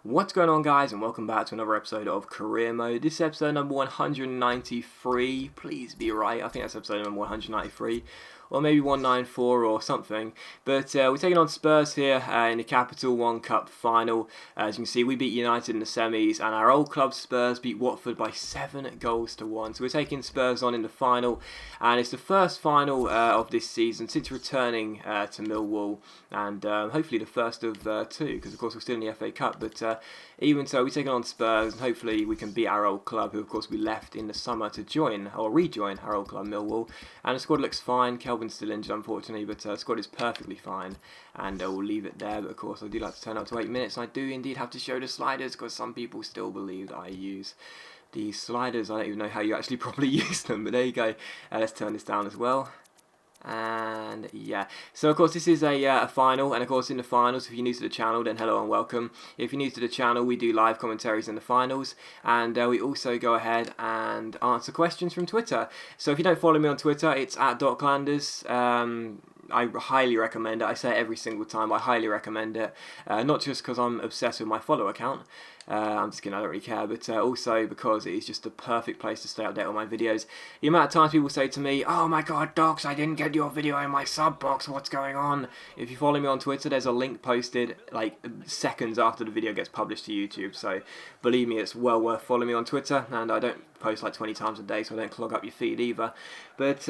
What's going on, guys, and welcome back to another episode of Career Mode. This is episode number 193. Please be right. I think that's episode number 193. Or maybe 194 or something. But we're taking on Spurs here in the Capital One Cup final. As you can see, we beat United in the semis, and our old club Spurs beat Watford by 7-1. So we're taking Spurs on in the final, and it's the first final of this season since returning to Millwall, and hopefully the first of two, because of course we're still in the FA Cup. But even so, we're taking on Spurs, and hopefully we can beat our old club, who of course we left in the summer to join or rejoin our old club Millwall. And the squad looks fine. Kelvin's still injured, unfortunately, but the squad is perfectly fine, and we'll leave it there. But of course, I do like to turn up to 8 minutes, and I do indeed have to show the sliders, because some people still believe that I use these sliders. I don't even know how you actually properly use them, but there you go. Let's turn this down as well. And yeah, so of course this is a final, and of course in the finals, if you're new to the channel, then hello and welcome. If you're new to the channel, we do live commentaries in the finals, and we also go ahead and answer questions from Twitter. So if you don't follow me on Twitter, it's at @Docklanders. I highly recommend it. I say it every single time. I highly recommend it. Not just because I'm obsessed with my follow account. I'm just kidding, I don't really care, but also because it is just the perfect place to stay updated on my videos. The amount of times people say to me, "Oh my god, Docs, I didn't get your video in my sub box, what's going on?" If you follow me on Twitter, there's a link posted like seconds after the video gets published to YouTube, so believe me, it's well worth following me on Twitter, and I don't post like 20 times a day, so I don't clog up your feed either. But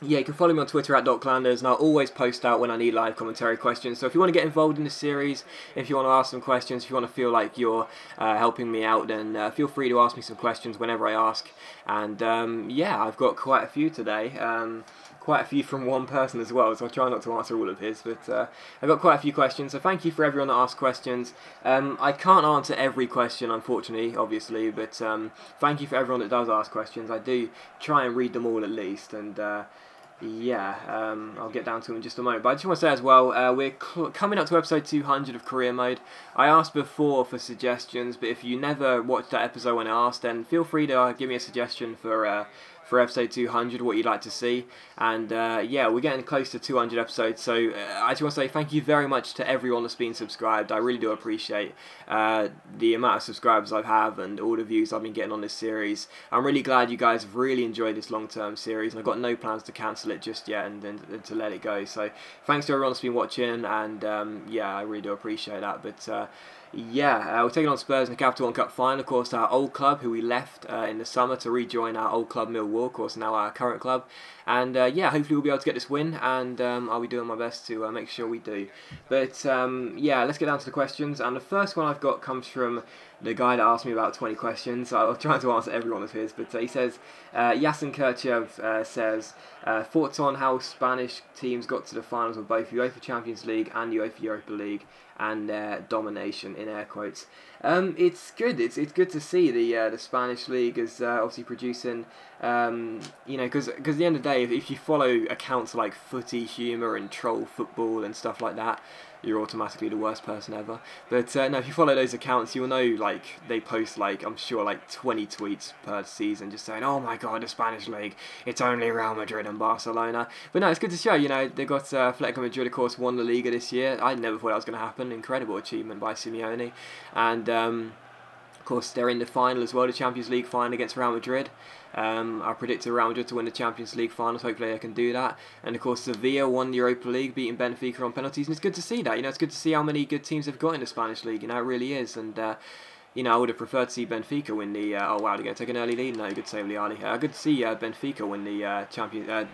yeah, you can follow me on Twitter at @Docklanders, and I'll always post out when I need live commentary questions. So if you want to get involved in the series, if you want to ask some questions, if you want to feel like you're helping me out, then feel free to ask me some questions whenever I ask. And yeah, I've got quite a few today. Quite a few from one person as well, so I'll try not to answer all of his, but I've got quite a few questions, so thank you for everyone that asks questions. I can't answer every question, unfortunately, obviously, but thank you for everyone that does ask questions. I do try and read them all at least, and yeah, I'll get down to them in just a moment. But I just want to say as well, we're coming up to episode 200 of Career Mode. I asked before for suggestions, but if you never watched that episode when I asked, then feel free to give me a suggestion for episode 200, what you'd like to see. And yeah, we're getting close to 200 episodes, so I just want to say thank you very much to everyone that's been subscribed. I really do appreciate the amount of subscribers I have and all the views I've been getting on this series. I'm really glad you guys have really enjoyed this long-term series, and I've got no plans to cancel it just yet and to let it go. So thanks to everyone that's been watching, and yeah, I really do appreciate that. But yeah, we're taking on Spurs in the Capital One Cup final, of course, our old club, who we left in the summer to rejoin our old club Millwall, of course, now our current club. And yeah, hopefully we'll be able to get this win, and I'll be doing my best to make sure we do. But yeah, let's get down to the questions, and the first one I've got comes from the guy that asked me about 20 questions. So I'll try to answer every one of his, but he says, Yasin Kirchev says, thoughts on how Spanish teams got to the finals of both UEFA Champions League and UEFA Europa League, and domination in air quotes. It's good. It's good to see the Spanish league is obviously producing. You know, because at the end of the day, if you follow accounts like Footy Humour and Troll Football and stuff like that, you're automatically the worst person ever. But no, if you follow those accounts, you'll know, like, they post, like, I'm sure, like 20 tweets per season just saying, "Oh my god, the Spanish league, it's only Real Madrid and Barcelona." But no, it's good to show, you know, they got Atletico Madrid, of course, won the Liga this year. I never thought that was going to happen. Incredible achievement by Simeone. And of course, they're in the final as well, the Champions League final against Real Madrid. I predicted Real Madrid to win the Champions League finals. Hopefully they can do that. And of course, Sevilla won the Europa League, beating Benfica on penalties. And it's good to see that. You know, it's good to see how many good teams they've got in the Spanish league. You know, it really is. And you know, I would have preferred to see Benfica win the. Oh wow, they're going to take an early lead. No, good save, Ali. Good to see Benfica win the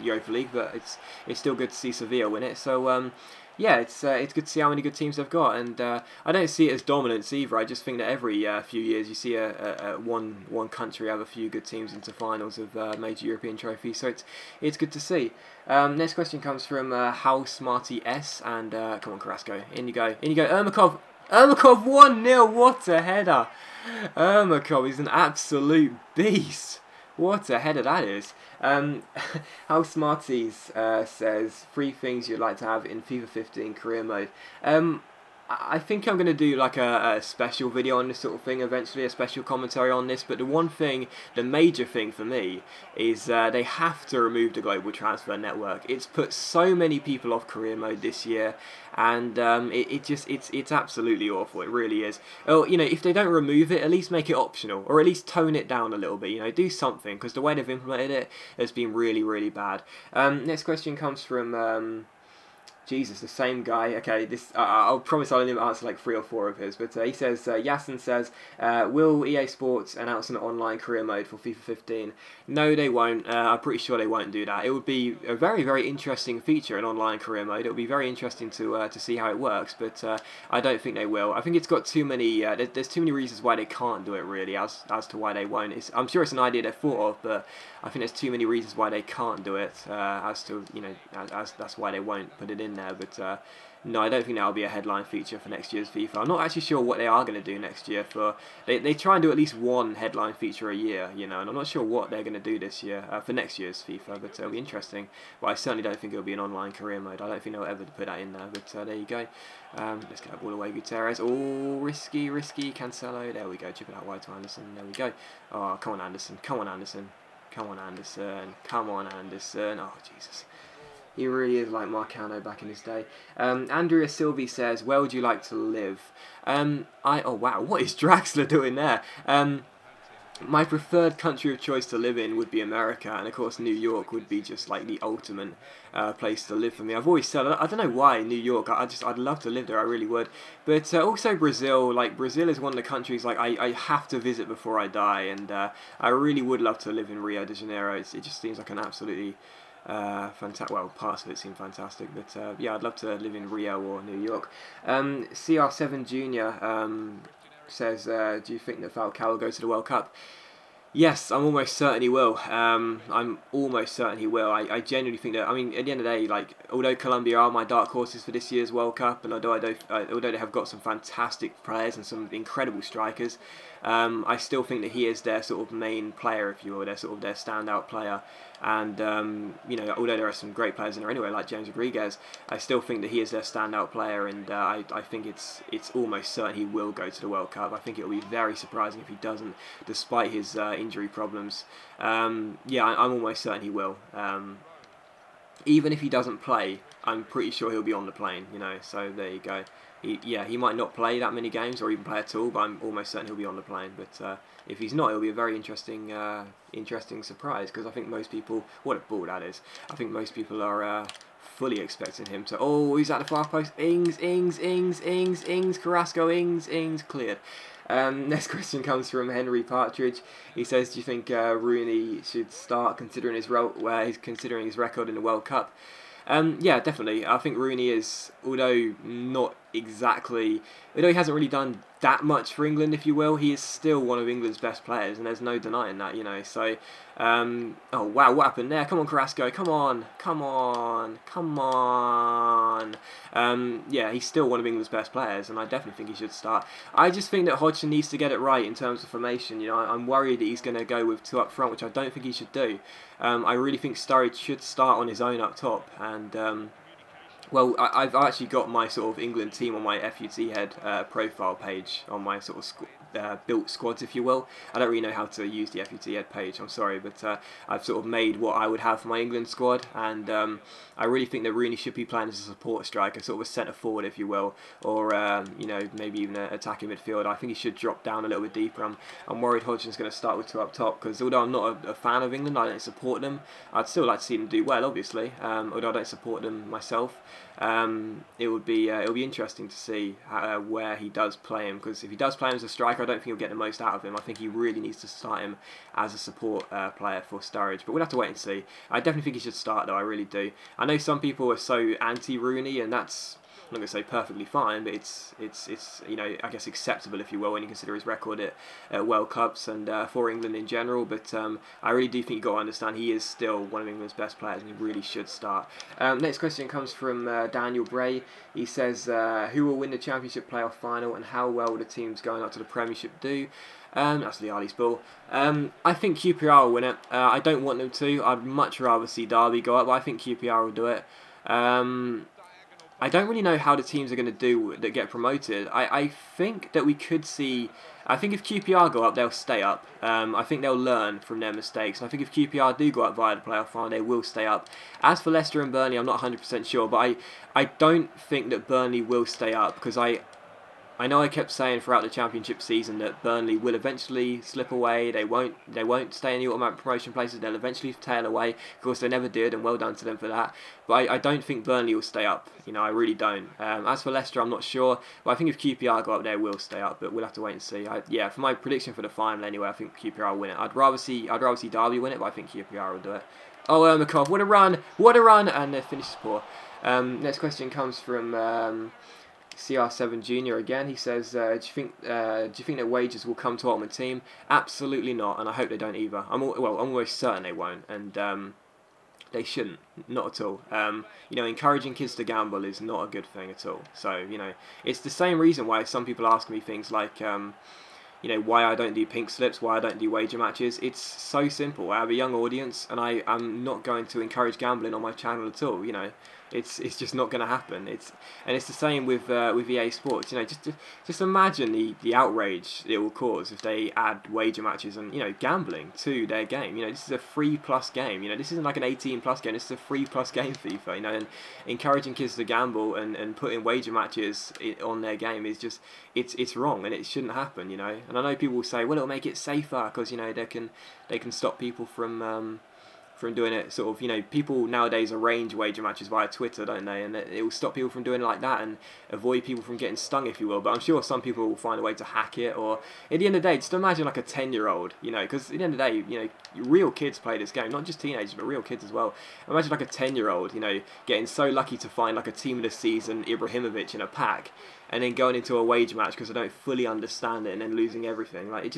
Europa League, but it's still good to see Sevilla win it. So. Yeah, it's good to see how many good teams they've got, and I don't see it as dominance either. I just think that every few years you see one country have a few good teams into finals of major European trophies, so it's good to see. Next question comes from How Smarty S, and come on, Carrasco, in you go, Ermakov 1-0, what a header! Ermakov is an absolute beast. What a header that is. How Smarties says, 3 things you'd like to have in FIFA 15 career mode. I think I'm going to do like a special video on this sort of thing eventually, a special commentary on this. But the major thing for me is they have to remove the global transfer network. It's put so many people off career mode this year, and it's absolutely awful. It really is. Oh, if they don't remove it, at least make it optional, or at least tone it down a little bit. Do something, because the way they've implemented it has been really, really bad. Next question comes from. Jesus, the same guy. Okay, this I'll promise I'll only answer like 3 or 4 of his. But he says, Yasin says, will EA Sports announce an online career mode for FIFA 15? No, they won't. I'm pretty sure they won't do that. It would be a very, very interesting feature, an online career mode. It would be very interesting to see how it works, but I don't think they will. I think it's got too many. There's too many reasons why they can't do it, really, as to why they won't. I'm sure it's an idea they've thought of, but I think there's too many reasons why they can't do it. As that's why they won't put it in there. But no, I don't think that'll be a headline feature for next year's FIFA. I'm not actually sure what they are going to do next year. They try and do at least one headline feature a year, and I'm not sure what they're going to do this year for next year's FIFA. But it'll be interesting. But I certainly don't think it'll be an online career mode. I don't think they'll ever put that in there. But there you go. Let's get that ball away, Gutierrez. Oh, risky, Cancelo. There we go. Chip it out wide to Anderson. There we go. Oh, come on, Anderson. Come on, Anderson. Come on, Anderson. Come on, Anderson. Oh, Jesus. He really is like Marcano back in his day. Andrea Silvi says, where would you like to live? Oh, wow. What is Draxler doing there? My preferred country of choice to live in would be America, and of course New York would be just like the ultimate place to live for me. I've always said, I don't know why New York, I'd love to live there, I really would. But also Brazil, like Brazil is one of the countries like I have to visit before I die, and I really would love to live in Rio de Janeiro. It just seems like an absolutely fantastic. Well, parts of it seem fantastic, but yeah, I'd love to live in Rio or New York. CR7 Junior says, do you think that Falcao will go to the World Cup? Yes, I'm almost certain he will. I'm almost certain he will. I genuinely think that. I mean, at the end of the day, like, although Colombia are my dark horses for this year's World Cup, and although they have got some fantastic players and some incredible strikers, I still think that he is their sort of main player, if you will, their standout player. And although there are some great players in there anyway, like James Rodriguez, I still think that he is their standout player, and I think it's almost certain he will go to the World Cup. I think it will be very surprising if he doesn't, despite his injury problems. Yeah, I'm almost certain he will. Even if he doesn't play, I'm pretty sure he'll be on the plane. So there you go. He might not play that many games or even play at all, but I'm almost certain he'll be on the plane. But if he's not, it'll be a very interesting surprise, because I think most people, what a ball that is, I think most people are fully expecting him to, oh, he's at the far post, Ings, Carrasco, Ings, cleared. Next question comes from Henry Partridge. He says, do you think Rooney should start considering his record in the World Cup? Yeah, definitely. I think Rooney is, although he hasn't really done that much for England, if you will, he is still one of England's best players, and there's no denying that, So, oh wow, what happened there? Come on, Carrasco, come on. Yeah, he's still one of England's best players, and I definitely think he should start. I just think that Hodgson needs to get it right in terms of formation. I'm worried that he's going to go with 2 up front, which I don't think he should do. I really think Sturridge should start on his own up top, and well, I've actually got my sort of England team on my FUT Head profile page on my sort of built squads, if you will. I don't really know how to use the FUT Head page, I'm sorry, but I've sort of made what I would have for my England squad, and I really think that Rooney should be playing as a support striker, sort of a centre forward, if you will, or maybe even an attacking midfielder. I think he should drop down a little bit deeper. I'm worried Hodgson's going to start with 2 up top, because although I'm not a fan of England, I don't support them. I'd still like to see them do well, obviously, although I don't support them myself. It'll be interesting to see where he does play him, because if he does play him as a striker, I don't think he'll get the most out of him. I think he really needs to start him as a support player for Sturridge, but we'll have to wait and see. I definitely think he should start, though. I really do. I know some people are so anti-Rooney, and that's, I'm not going to say perfectly fine, but it's I guess acceptable, if you will, when you consider his record at World Cups and for England in general. But I really do think you've got to understand he is still one of England's best players, and he really should start. Next question comes from Daniel Bray. He says, who will win the Championship playoff final, and how well will the teams going up to the Premiership do? That's Liali's ball. I think QPR will win it. I don't want them to. I'd much rather see Derby go up, but I think QPR will do it. I don't really know how the teams are going to do that get promoted. I think that we could see. I think if QPR go up, they'll stay up. I think they'll learn from their mistakes. And I think if QPR do go up via the playoff final, they will stay up. As for Leicester and Burnley, I'm not 100% sure, but I don't think that Burnley will stay up because I know I kept saying throughout the Championship season that Burnley will eventually slip away. They won't stay in the automatic promotion places. They'll eventually tail away. Of course, they never did, and well done to them for that. But I don't think Burnley will stay up. I really don't. As for Leicester, I'm not sure. But I think if QPR go up, they will stay up. But we'll have to wait and see. For my prediction for the final, anyway, I think QPR will win it. I'd rather see Derby win it, but I think QPR will do it. Oh, McCobb, what a run! What a run! And their finish is poor. Next question comes from CR7 Junior again. He says, do you think that wages will come to Ultimate Team? Absolutely not, and I hope they don't either. I'm almost certain they won't, and they shouldn't, not at all. Encouraging kids to gamble is not a good thing at all. So it's the same reason why some people ask me things like why I don't do pink slips, why I don't do wager matches. It's so simple. I have a young audience, and I'm not going to encourage gambling on my channel at all. It's just not going to happen. It's the same with EA Sports. Just imagine the outrage it will cause if they add wager matches and gambling to their game. This is a free plus game. This isn't like an 18 plus game. This is a free plus game, FIFA. And encouraging kids to gamble and putting wager matches on their game is just it's wrong and it shouldn't happen. And I know people will say, well, it'll make it safer because they can stop people from doing it. Sort of, people nowadays arrange wager matches via Twitter, don't they? And it will stop people from doing it like that and avoid people from getting stung, if you will. But I'm sure some people will find a way to hack it. Or at the end of the day, just imagine like a 10-year-old, because at the end of the day, real kids play this game, not just teenagers, but real kids as well. Imagine like a 10-year-old, getting so lucky to find like a team of the season Ibrahimovic in a pack, and then going into a wager match because they don't fully understand it and then losing everything. Like it's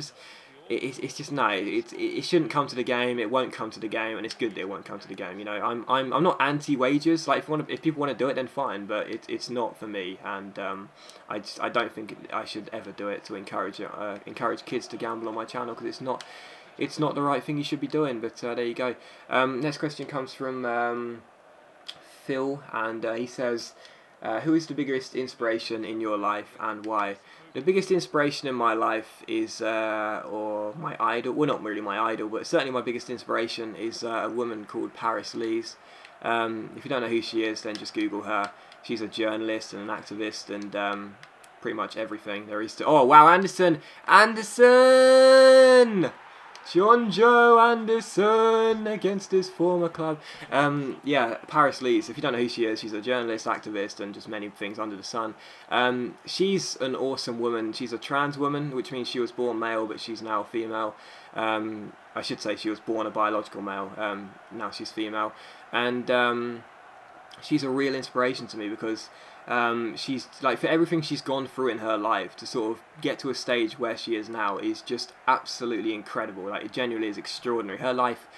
just no. It shouldn't come to the game. It won't come to the game, and it's good that it won't come to the game. I'm not anti wagers. Like if people want to do it, then fine. But it's not for me, and I don't think I should ever do it to encourage kids to gamble on my channel because it's not the right thing you should be doing. But there you go. Next question comes from Phil, and he says, who is the biggest inspiration in your life and why? The biggest inspiration in my life is, or my idol, well not really my idol, but certainly my biggest inspiration is a woman called Paris Lees. If you don't know who she is, then just Google her. She's a journalist and an activist and pretty much everything there is to... Oh wow, Anderson! John Joe Anderson against his former club. Paris Lees, if you don't know who she is, she's a journalist, activist, and just many things under the sun. She's an awesome woman. She's a trans woman, which means she was born male, but she's now female. I should say she was born a biological male. Now she's female. And she's a real inspiration to me because she's like, for everything she's gone through in her life to sort of get to a stage where she is now is just absolutely incredible. Like, it genuinely is extraordinary. Her life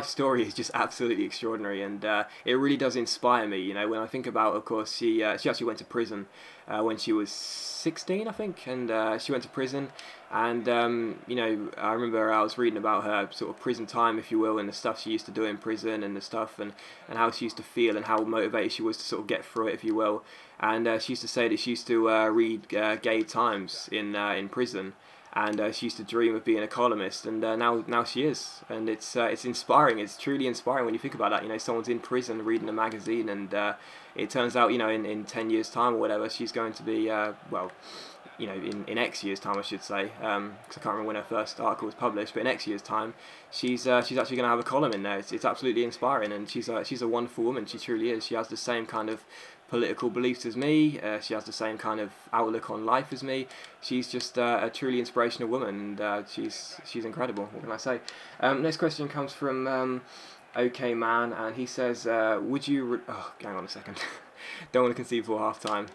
story is just absolutely extraordinary, and it really does inspire me. When I think about, of course, she actually went to prison when she was 16, I think, and she went to prison. And, I remember I was reading about her sort of prison time, if you will, and the stuff she used to do in prison and the stuff and how she used to feel and how motivated she was to sort of get through it, if you will. And she used to say that she used to read Gay Times in prison, and she used to dream of being a columnist, and now she is. And it's inspiring. It's truly inspiring when you think about that. Someone's in prison reading a magazine, and it turns out, in 10 years' time or whatever, she's going to be, in X years' time, I should say, because I can't remember when her first article was published, but in X years' time, she's actually going to have a column in there. It's absolutely inspiring, and she's a wonderful woman. She truly is. She has the same kind of political beliefs as me. She has the same kind of outlook on life as me. She's just a truly inspirational woman, and she's incredible. What can I say? Next question comes from OK Man, and he says, would you... hang on a second. Don't want to concede before half-time.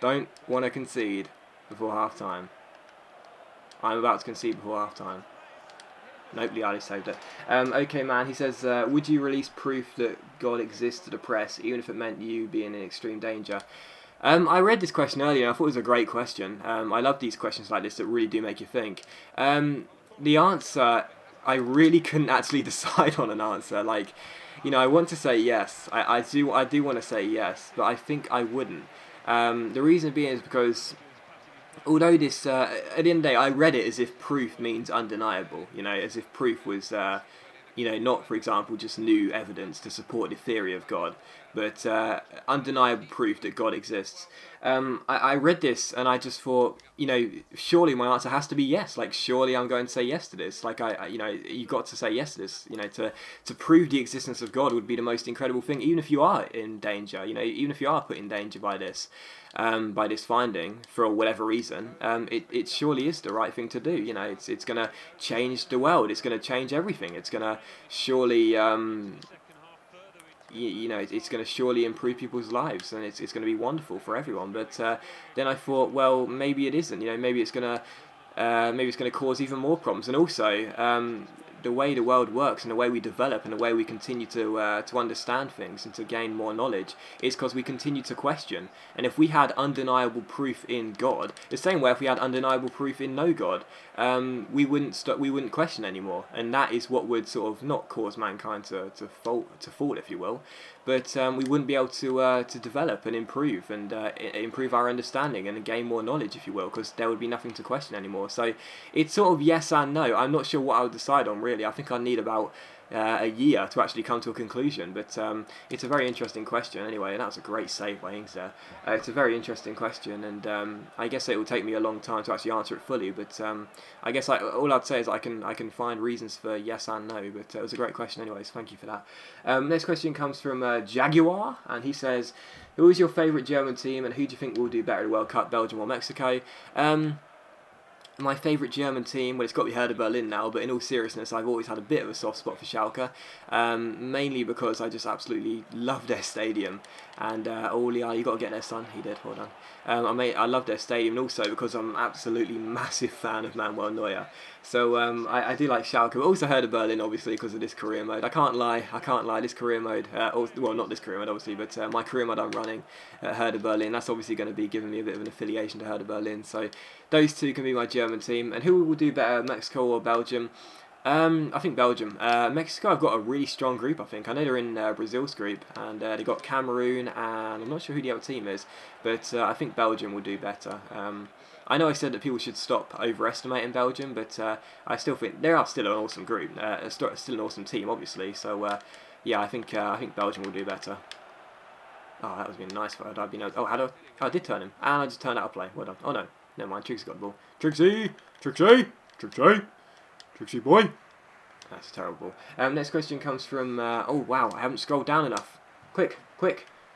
Don't want to concede before half-time. I'm about to concede before half-time. Nope, Liali saved it. OK Man, he says, would you release proof that God exists to the press, even if it meant you being in extreme danger? I read this question earlier, and I thought it was a great question. I love these questions like this that really do make you think. The answer, I really couldn't actually decide on an answer. Like, I want to say yes. I do want to say yes, but I think I wouldn't. The reason being is because although this, at the end of the day, I read it as if proof means undeniable. As if proof was, not, for example, just new evidence to support the theory of God, but undeniable proof that God exists. I read this and I just thought, surely my answer has to be yes. Like, surely I'm going to say yes to this. Like, you've got to say yes to this. To prove the existence of God would be the most incredible thing, even if you are in danger. Even if you are put in danger by this. By this finding for whatever reason, it surely is the right thing to do. It's going to change the world. It's going to change everything. It's going to surely, it's going to surely improve people's lives, and it's going to be wonderful for everyone. But then I thought, well, maybe it isn't. Maybe it's going to cause even more problems, and also. The way the world works and the way we develop and the way we continue to understand things and to gain more knowledge is because we continue to question. And if we had undeniable proof in God, the same way if we had undeniable proof in no God, we wouldn't question anymore. And that is what would sort of not cause mankind to fall, if you will, but we wouldn't be able to develop and improve and improve our understanding and gain more knowledge, if you will, because there would be nothing to question anymore. So it's sort of yes and no. I'm not sure what I would decide on, really. I think I need about a year to actually come to a conclusion, but it's a very interesting question anyway, and that was a great save by Ings there. It's a very interesting question, and I guess it will take me a long time to actually answer it fully, but I guess all I'd say is I can find reasons for yes and no, but it was a great question anyway, so thank you for that. Next question comes from Jaguar, and he says, who is your favourite German team, and who do you think will do better at the World Cup, Belgium or Mexico? My favourite German team, well, it's got to be Hertha Berlin now, but in all seriousness, I've always had a bit of a soft spot for Schalke, mainly because I just absolutely love their stadium, and you got to get there, son, he did, well done. I love their stadium, and also because I'm an absolutely massive fan of Manuel Neuer, so I do like Schalke, but also Hertha Berlin, obviously, because of this career mode. I can't lie, this career mode, well, not this career mode, obviously, but my career mode I'm running at Hertha Berlin, that's obviously going to be giving me a bit of an affiliation to Hertha Berlin, so those two can be my German team. And who will do better, Mexico or Belgium? I think Belgium. Mexico have got a really strong group, I think. I know they're in Brazil's group, and they got Cameroon, and I'm not sure who the other team is, but I think Belgium will do better. I know I said that people should stop overestimating Belgium, but I still think they are still an awesome group, still an awesome team, obviously. So yeah, I think Belgium will do better. Oh, that was been nice. I'd been. Oh, I did turn him, and I just turned out a play. Well done. Oh no. Never mind, Trixie got the ball. Trixie boy. That's a terrible ball. Next question comes from, oh wow, I haven't scrolled down enough. Quick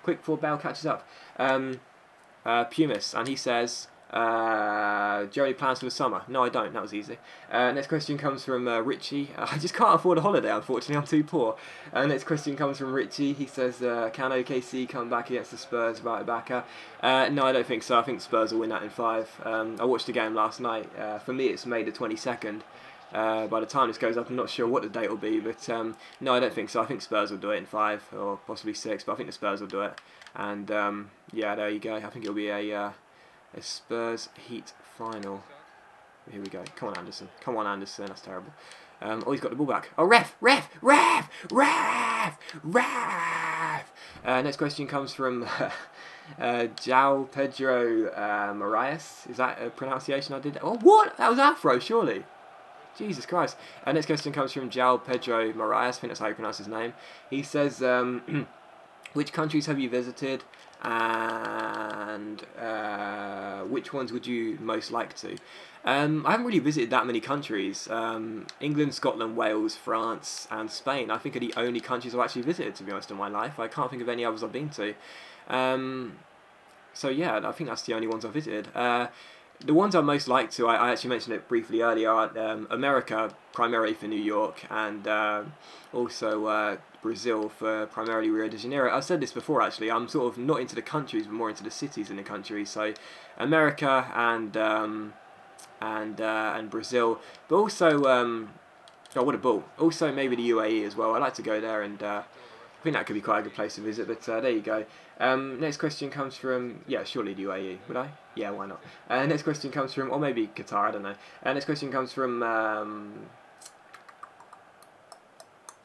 before Bell catches up. Pumis, and he says, Joey plans for the summer. No, I don't, that was easy. Next question comes from Richie. I just can't afford a holiday, unfortunately, I'm too poor. Next question comes from Richie. He says, can OKC come back against the Spurs without Ibaka? No, I don't think so. I think Spurs will win that in 5. I watched the game last night. For me, it's May the 22nd. By the time this goes up, I'm not sure what the date will be, but no, I don't think so. I think Spurs will do it in 5 or possibly 6, but I think the Spurs will do it. And yeah, there you go. I think it'll be a Spurs Heat final. Here we go. Come on, Anderson. That's terrible. Oh, he's got the ball back. Oh, ref! Next question comes from João Pedro Moraes. Is that a pronunciation I did? Oh, what? That was Afro, surely. Jesus Christ. Next question comes from João Pedro Moraes. I think that's how you pronounce his name. He says, which countries have you visited? And which ones would you most like to? I haven't really visited that many countries. England, Scotland, Wales, France and Spain I think are the only countries I've actually visited, to be honest, in my life. I can't think of any others I've been to. So yeah, I think that's the only ones I've visited. The ones I most like to, I actually mentioned it briefly earlier, are America, primarily for New York, and also Brazil for primarily Rio de Janeiro. I've said this before, actually. I'm sort of not into the countries, but more into the cities in the country. So America and Brazil, but also oh, what a ball! Also maybe the UAE as well. I like to go there, and I think that could be quite a good place to visit. But there you go. Next question comes from, yeah, surely the UAE, would I? Yeah, why not? Next question comes from, or maybe Qatar, I don't know. Next question comes from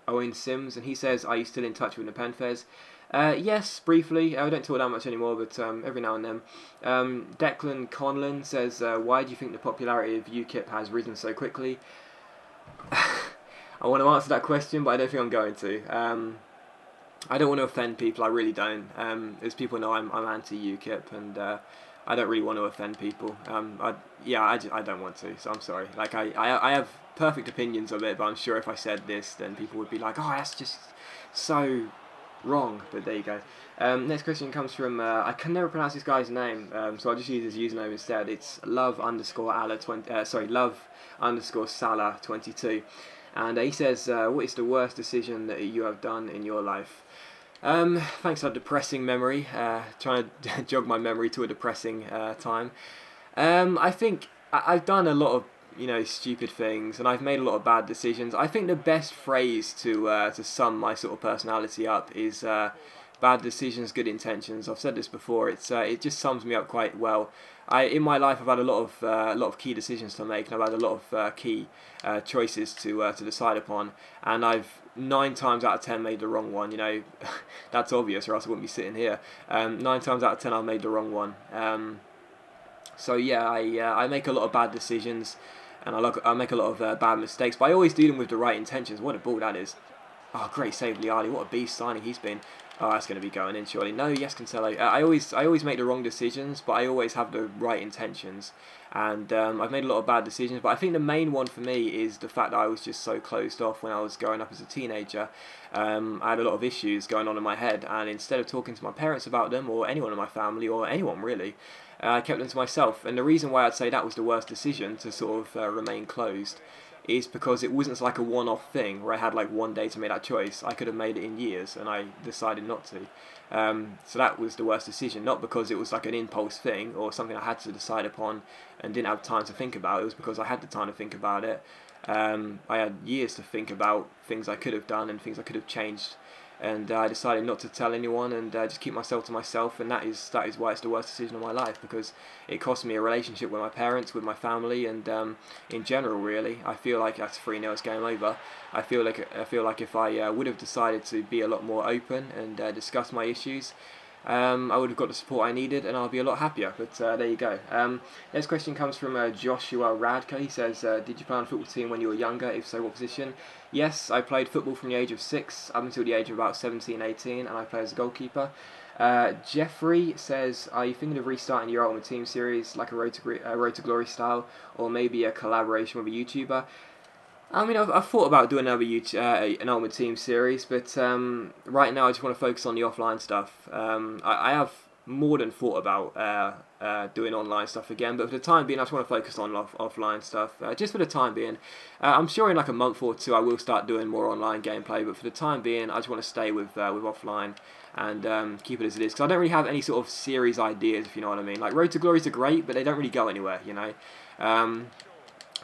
Owen Sims, and he says, "Are you still in touch with Nepenthez?" Yes, briefly. I don't talk that much anymore, but every now and then. Declan Conlon says, "Why do you think the popularity of UKIP has risen so quickly?" I want to answer that question, but I don't think I'm going to. I don't want to offend people. I really don't. As people know, I'm anti-UKIP, and I don't really want to offend people. I don't want to. So I'm sorry. Like I have perfect opinions of it, but I'm sure if I said this, then people would be like, "Oh, that's just so wrong." But there you go. Next question comes from I can never pronounce this guy's name, so I'll just use his username instead. It's love_Salah22, and he says, "What is the worst decision that you have done in your life?" Thanks for that depressing memory. Trying to jog my memory to a depressing time. I think I've done a lot of stupid things, and I've made a lot of bad decisions. I think the best phrase to sum my sort of personality up is bad decisions, good intentions. I've said this before. It just sums me up quite well. In my life I've had a lot of key decisions to make, and I've had a lot of key choices to decide upon, and I've 9 times out of 10 made the wrong one. That's obvious, or else I wouldn't be sitting here. 9 times out of 10 I made the wrong one. So yeah, I make a lot of bad decisions, and I make a lot of bad mistakes, but I always do them with the right intentions. What a ball that is! Oh, great save, Liali. What a beast signing he's been. Oh, that's going to be going in, surely. No, yes, Cancelo. I always make the wrong decisions, but I always have the right intentions. And I've made a lot of bad decisions, but I think the main one for me is the fact that I was just so closed off when I was growing up as a teenager. I had a lot of issues going on in my head, and instead of talking to my parents about them, or anyone in my family, or anyone really, I kept them to myself. And the reason why I'd say that was the worst decision, to sort of remain closed, is because it wasn't like a one-off thing where I had like one day to make that choice. I could have made it in years, and I decided not to. So that was the worst decision, not because it was like an impulse thing or something I had to decide upon and didn't have time to think about. It was because I had the time to think about it. I had years to think about things I could have done and things I could have changed, and I decided not to tell anyone and just keep myself to myself. And that is why it's the worst decision of my life, because it cost me a relationship with my parents, with my family, and in general, really. I feel like that's 3-0, it's game over. I feel like if I would have decided to be a lot more open and discuss my issues, I would have got the support I needed, and I'll be a lot happier. But there you go. Next question comes from Joshua Radka. He says, "Did you play on a football team when you were younger? If so, what position?" Yes, I played football from the age of 6 up until the age of about 17, 18, and I play as a goalkeeper. Jeffrey says, "Are you thinking of restarting your Ultimate Team series, like a Road to Glory style, or maybe a collaboration with a YouTuber?" I mean, I've thought about doing an Ultimate Team series, but right now I just want to focus on the offline stuff. I have more than thought about doing online stuff again, but for the time being I just want to focus on offline stuff, just for the time being. I'm sure in like a month or two I will start doing more online gameplay, but for the time being I just want to stay with offline and keep it as it is, because I don't really have any sort of series ideas, if you know what I mean. Like Road to Glories are great, but they don't really go anywhere,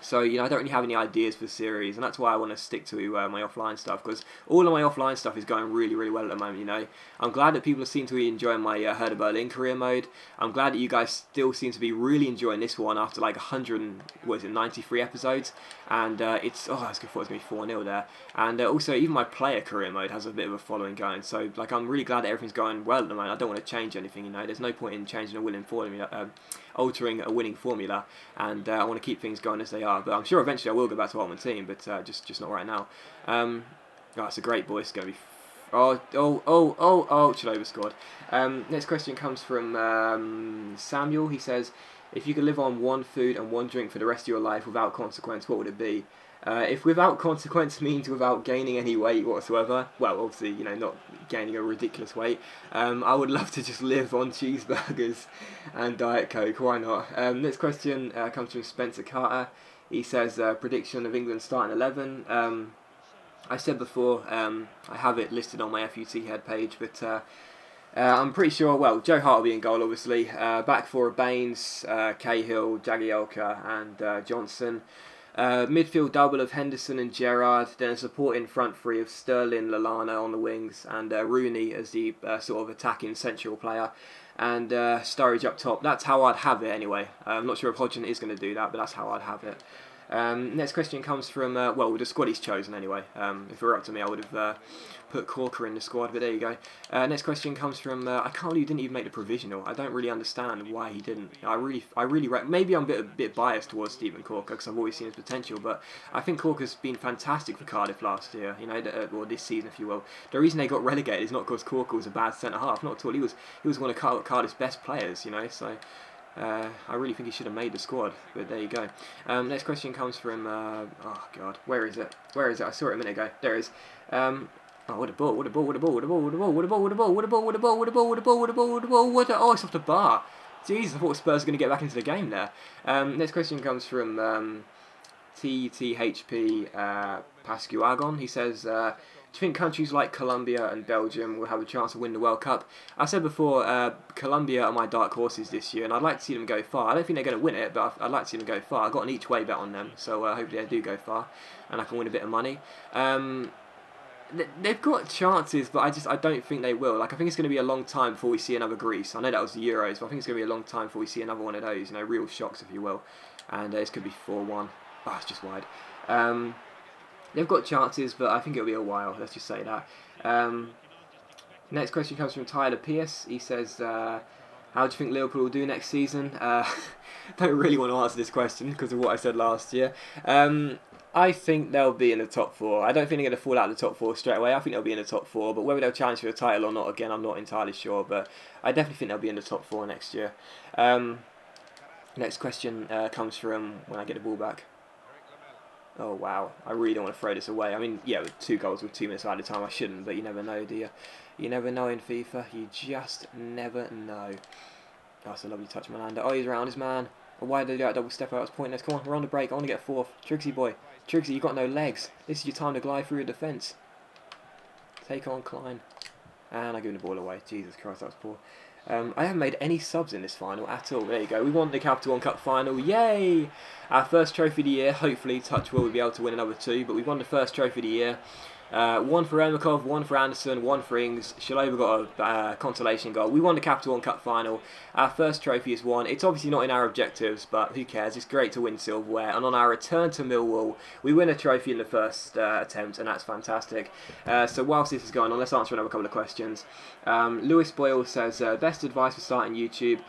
So, I don't really have any ideas for the series, and that's why I want to stick to my offline stuff, because all of my offline stuff is going really, really well at the moment, I'm glad that people seem to be enjoying my Herder Berlin career mode. I'm glad that you guys still seem to be really enjoying this one after like 93 episodes, and I was going to thought it was going to be 4-0 there, and also even my player career mode has a bit of a following going, so like I'm really glad that everything's going well at the moment. I don't want to change anything, there's no point in changing a winning formula, altering a winning formula, and I want to keep things going as they are. But I'm sure eventually I will go back to Ultimate Team, but just not right now. It's a great ball. It's going to be... Chalobah scored. Next question comes from Samuel. He says, "If you could live on one food and one drink for the rest of your life without consequence, what would it be?" If without consequence means without gaining any weight whatsoever, well, obviously, not gaining a ridiculous weight, I would love to just live on cheeseburgers and Diet Coke. Why not? Next question comes from Spencer Carter. He says, "Prediction of England starting 11. I said before, I have it listed on my FUT head page, but I'm pretty sure, well, Joe Hart will be in goal, obviously. Back four, Baines, Cahill, Jagielka and Johnson. Midfield double of Henderson and Gerrard, then a supporting front three of Sterling, Lallana on the wings, and Rooney as the sort of attacking central player, and Sturridge up top. That's how I'd have it anyway. I'm not sure if Hodgson is going to do that, but that's how I'd have it. Next question comes from, well, the squad he's chosen anyway. If it were up to me, I would have put Corker in the squad, but there you go. Next question comes from, I can't believe he didn't even make the provisional. I don't really understand why he didn't. Maybe I'm a bit biased towards Stephen Corker because I've always seen his potential, but I think Corker's been fantastic for Cardiff last year, or this season, if you will. The reason they got relegated is not because Corker was a bad centre-half, not at all. He was one of Cardiff's best players, so... I really think he should have made the squad, but there you go. Next question comes from, oh god, where is it? I saw it a minute ago. There it is. Oh, what a ball, what a ball, what a ball, what a ball, what a ball, what a ball, what a ball, what a ball, what a ball, what a ball, what a ball, what a ball, what a ball, what a... Oh, it's off the bar. Jeez, I thought Spurs were going to get back into the game there. Next question comes from TTHP Pascuagon. He says... do you think countries like Colombia and Belgium will have a chance to win the World Cup? I said before, Colombia are my dark horses this year, and I'd like to see them go far. I don't think they're going to win it, but I'd like to see them go far. I got an each way bet on them, so hopefully they do go far, and I can win a bit of money. They've got chances, but I don't think they will. I think it's going to be a long time before we see another Greece. I know that was the Euros, but I think it's going to be a long time before we see another one of those, real shocks, if you will. And this could be 4-1. Oh, it's just wide. They've got chances, but I think it'll be a while. Let's just say that. Next question comes from Tyler Pierce. He says, how do you think Liverpool will do next season? Don't really want to answer this question because of what I said last year. I think they'll be in the top 4. I don't think they're going to fall out of the top 4 straight away. I think they'll be in the top 4, but whether they'll challenge for the title or not, again, I'm not entirely sure. But I definitely think they'll be in the top 4 next year. Next question comes from when I get the ball back. Oh, wow. I really don't want to throw this away. I mean, yeah, with 2 goals with 2 minutes out of time, I shouldn't, but you never know, do you? You never know in FIFA. You just never know. Oh, that's a lovely touch, Melander. Oh, he's around his man. Oh, why did they do that double step out? It's pointless. Come on, we're on the break. I want to get a 4th. Triggsy boy. Triggsy, you've got no legs. This is your time to glide through your defence. Take on Klein. And I give the ball away. Jesus Christ, that was poor. I haven't made any subs in this final at all. There you go. We won the Capital One Cup final. Yay! Our first trophy of the year. Hopefully, touch will, we'll be able to win another 2. But we won the first trophy of the year. 1 for Ermakov, 1 for Anderson, 1 for Ings. Shalova got a consolation goal. We won the Capital One Cup final. Our first trophy is won. It's obviously not in our objectives, but who cares? It's great to win silverware. And on our return to Millwall, we win a trophy in the first attempt, and that's fantastic. So whilst this is going on, let's answer another couple of questions. Lewis Boyle says, best advice for starting YouTube?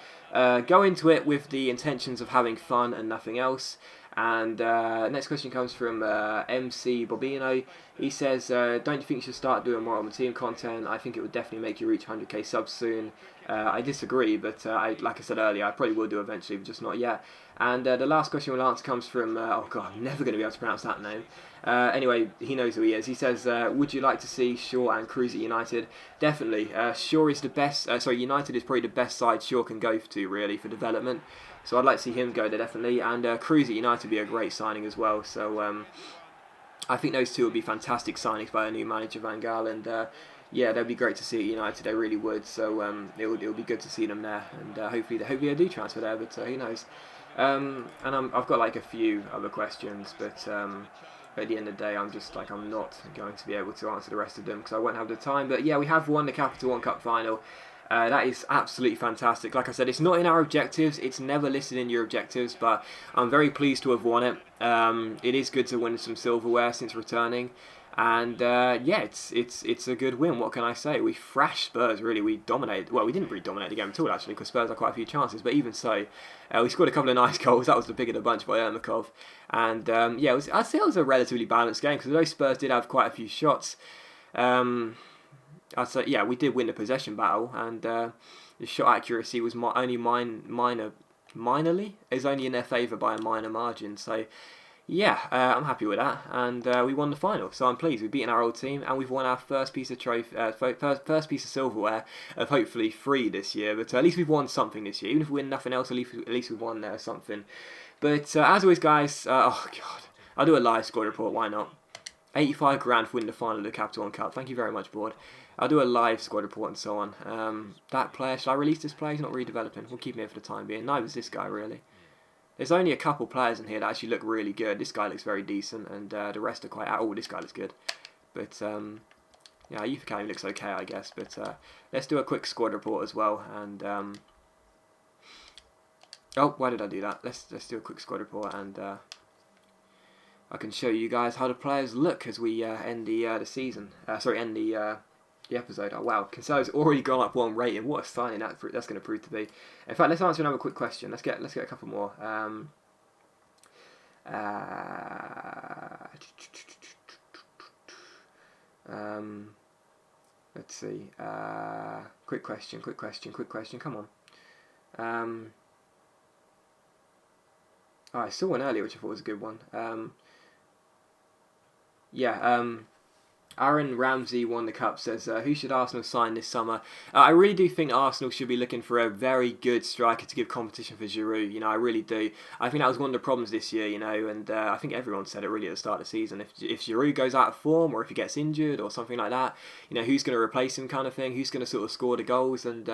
Go into it with the intentions of having fun and nothing else. And next question comes from MC Bobino. He says, don't you think you should start doing more on the team content? I think it would definitely make you reach 100k subs soon. I disagree, but like I said earlier, I probably will do eventually, but just not yet. And the last question we'll answer comes from, oh god, I'm never going to be able to pronounce that name. Anyway, he knows who he is. He says, would you like to see Shaw and Cruz at United? Definitely. Shaw is the best, United is probably the best side Shaw can go to, really, for development. So I'd like to see him go there, definitely. And Cruz at United would be a great signing as well. So I think those 2 would be fantastic signings by a new manager, Van Gaal. And yeah, they'd be great to see at United. They really would. So it would be good to see them there. And hopefully they do transfer there, but who knows. And I've got like a few other questions, but at the end of the day, I'm not going to be able to answer the rest of them because I won't have the time. But yeah, we have won the Capital One Cup final. That is absolutely fantastic. Like I said, it's not in our objectives. It's never listed in your objectives, but I'm very pleased to have won it. It is good to win some silverware since returning. And yeah, it's a good win. What can I say? We thrashed Spurs, really. We dominated. Well, we didn't really dominate the game at all, actually, because Spurs had quite a few chances. But even so, we scored a couple of nice goals. That was the pick of the bunch by Ermakov. And yeah, I'd say it was a relatively balanced game, because although Spurs did have quite a few shots, I'd say, yeah, we did win the possession battle, and the shot accuracy was only minorly. It's only in their favour by a minor margin. So, yeah, I'm happy with that, and we won the final. So I'm pleased. We've beaten our old team, and we've won our first piece of first piece of silverware of hopefully 3 this year. But at least we've won something this year. Even if we win nothing else, at least we've won something. But as always, guys, oh god, I'll do a live score report. Why not? 85 grand for winning the final of the Capital One Cup. Thank you very much, board. I'll do a live squad report and so on. That player, should I release this player? He's not redeveloping. We'll keep him here for the time being. Neither is this guy, really. There's only a couple players in here that actually look really good. This guy looks very decent, and the rest are quite... Oh, this guy looks good. But, yeah, Youth Academy looks okay, I guess. But let's do a quick squad report as well. And, oh, why did I do that? Let's do a quick squad report and... I can show you guys how the players look as we end the season. End the episode. Oh wow, Cancelo's already gone up 1 rating. What a signing that's going to prove to be. In fact, let's answer another quick question. Let's get a couple more. Let's see. Quick question. Come on. I saw one earlier which I thought was a good one. Aaron Ramsey won the cup, says, who should Arsenal sign this summer? I really do think Arsenal should be looking for a very good striker to give competition for Giroud. You know, I really do. I think that was one of the problems this year, you know, and I think everyone said it really at the start of the season. If Giroud goes out of form or if he gets injured or something like that, you know, who's going to replace him kind of thing? Who's going to sort of score the goals? And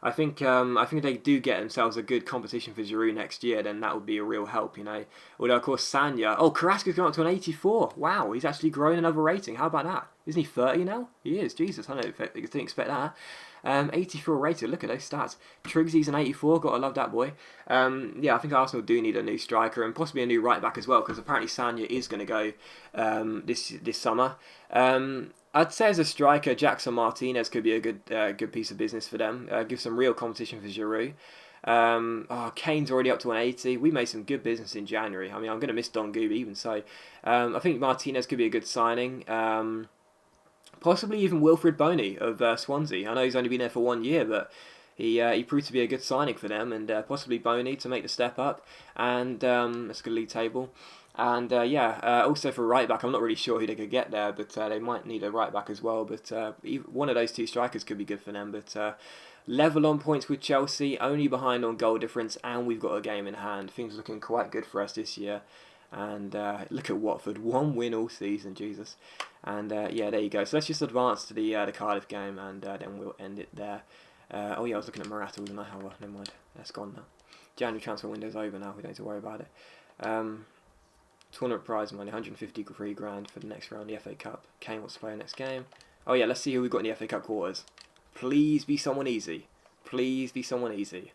I think if they do get themselves a good competition for Giroud next year, then that would be a real help, you know. Although, of course, Sanya... Oh, Carrasco's gone up to an 84. Wow, he's actually grown another rating. How about that? Isn't he 30 now? He is. Jesus, I didn't expect that. 84 rated. Look at those stats. Triggsy's an 84. Gotta love that boy. I think Arsenal do need a new striker and possibly a new right back as well, because apparently Sanya is going to go this summer. I'd say as a striker, Jackson Martinez could be a good piece of business for them. Give some real competition for Giroud. Kane's already up to 180. We made some good business in January. I mean, I'm going to miss Don Goob even so. I think Martinez could be a good signing. Possibly even Wilfred Boney of Swansea. I know he's only been there for 1 year, but he proved to be a good signing for them, and possibly Boney to make the step up. And let's go to league table. And also for right back, I'm not really sure who they could get there, but they might need a right back as well. But one of those two strikers could be good for them. But level on points with Chelsea, only behind on goal difference, and we've got a game in hand. Things are looking quite good for us this year. And look at Watford, 1 win all season, Jesus. And there you go. So let's just advance to the Cardiff game, and then we'll end it there. I was looking at Morata, wasn't I? Oh well, never mind. That's gone now. January transfer window's over now. We don't need to worry about it. Tournament prize money, 153 grand for the next round of the FA Cup. Kane wants to play the next game. Oh yeah, let's see who we've got in the FA Cup quarters. Please be someone easy. Please be someone easy.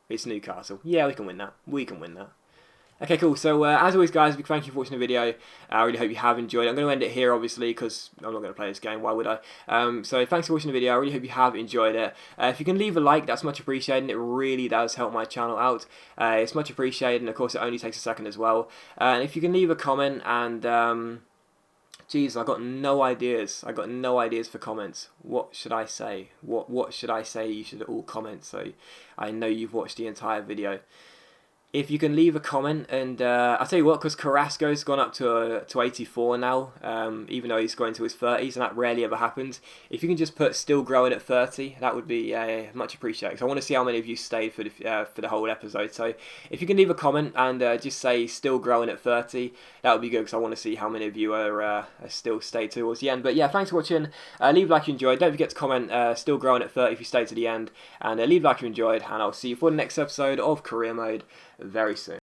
It's Newcastle. Yeah, we can win that. Okay, cool. So, as always, guys, big thank you for watching the video. I really hope you have enjoyed it. I'm going to end it here, obviously, because I'm not going to play this game. Why would I? So, thanks for watching the video. I really hope you have enjoyed it. If you can leave a like, that's much appreciated. It really does help my channel out. It's much appreciated, and, of course, it only takes a second as well. And if you can leave a comment, and, geez, I got no ideas. For comments. What should I say? What should I say? You should all comment, so I know you've watched the entire video. If you can leave a comment, and I'll tell you what, because Carrasco's gone up to 84 now, even though he's going to his 30s, and that rarely ever happens. If you can just put still growing at 30, that would be much appreciated, because I want to see how many of you stayed for the whole episode. So if you can leave a comment and just say still growing at 30, that would be good, because I want to see how many of you are still stayed towards the end. But yeah, thanks for watching. Leave a like if you enjoyed. Don't forget to comment still growing at 30 if you stayed to the end, and leave a like if you enjoyed, and I'll see you for the next episode of Career Mode very soon.